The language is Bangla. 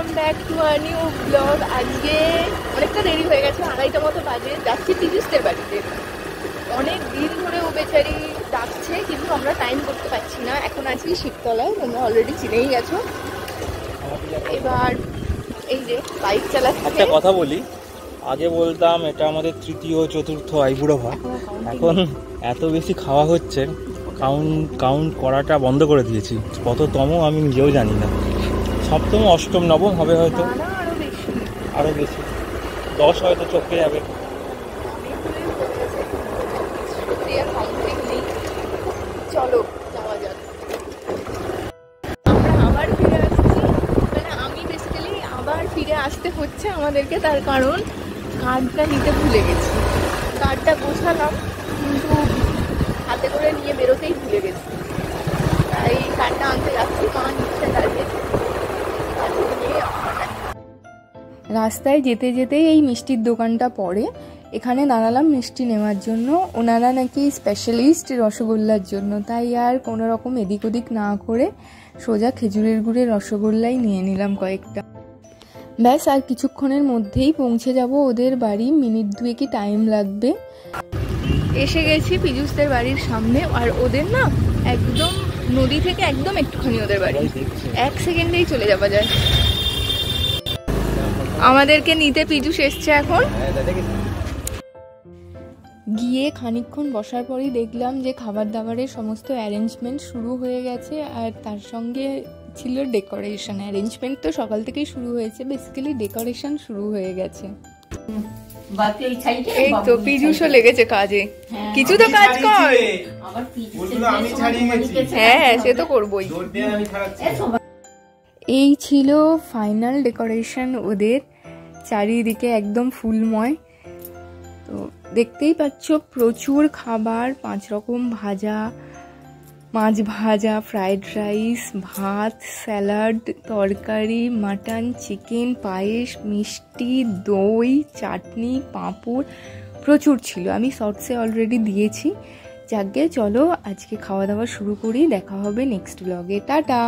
Welcome back to a new blog. আজকে অনেকটা দেরি হয়ে গেছে, 2:30টা মতো বাজে। যাচ্ছি পীযুষদের বাড়িতে। অনেক দিন ধরে ও বেচারি ডাকছে, কিন্তু আমরা টাইম করতে পারছি না। এখন আছি শিবতলায়, তোমরা অলরেডি চিনেই গেছো। এবার এই যে বাইক চালাচ্ছে। একটা কথা বলি, আগে বলতাম এটা আমাদের তৃতীয় চতুর্থ আইবুড়ো ভাত, এখন এত বেশি খাওয়া হচ্ছে কাউন্ট করাটা বন্ধ করে দিয়েছি। কততম আমি নিজেও জানি না, সপ্তম অষ্টম নবম হবে হয়তো, আরো বেশি 10 হয়তো চোখে যাবে। চলো যাওয়া যাক। আমরা আবার ফিরে আসছি, মানে আমি বেসিক্যালি আবার ফিরে আসতে হচ্ছে আমাদেরকে, তার কারণ কার্ডটা নিতে ভুলে গেছি। কার্ডটা গোছালাম কিন্তু হাতে করে নিয়ে বেরোতেই ভুলে গেছি, তাই কার্ডটা আনতে যাচ্ছি। মা নিচ্ছে দাঁড়িয়ে। রাস্তায় যেতে যেতেই এই মিষ্টির দোকানটা পড়ে, এখানে দাঁড়ালাম মিষ্টি নেওয়ার জন্য। ওনারা নাকি স্পেশালিস্ট রসগোল্লার জন্য, তাই আর কোনো রকম এদিক ওদিক না করে সোজা খেজুরের গুড়ের রসগোল্লাই নিয়ে নিলাম কয়েকটা। ব্যাস, আর কিছুক্ষণের মধ্যেই পৌঁছে যাব ওদের বাড়ি। মিনিট 2 টাইম লাগবে। এসে গেছি পীযুষদের বাড়ির সামনে, আর ওদের না একদম নদী থেকে একদম একটুখানি ওদের বাড়ি, 1 সেকেন্ডেই চলে যাওয়া যায়। আমাদেরকে নিতে পীযুষ এসছে এখন। গিয়ে খানিকক্ষণ বসার পরই দেখলাম যে খাবার দাবারের সমস্ত অ্যারেঞ্জমেন্ট শুরু হয়ে গেছে, আর তার সঙ্গে ছিল ডেকোরেশন। অ্যারেঞ্জমেন্ট তো সকাল থেকেই শুরু হয়েছে, বেসিক্যালি ডেকোরেশন শুরু হয়ে গেছে। এই তো পীযুষও লেগেছে কাজে। কিছু তো কাজ কর। হ্যাঁ, সে তো করবোই। এই ছিল ফাইনাল ডেকোরেশন ওদের, চারিদিকে একদম ফুলময়। তো দেখতেই পাচ্ছ প্রচুর খাবার, 5 রকম ভাজা, মাছ ভাজা, ফ্রাইড রাইস, ভাত, স্যালাড, তরকারি, মাটন, চিকেন, পায়েস, মিষ্টি, দই, চাটনি, পাঁপড়, প্রচুর ছিল। আমি শর্টসে অলরেডি দিয়েছি। যাকে চলো আজকে খাওয়া দাওয়া শুরু করি, দেখা হবে নেক্সট ব্লগে। টাটা।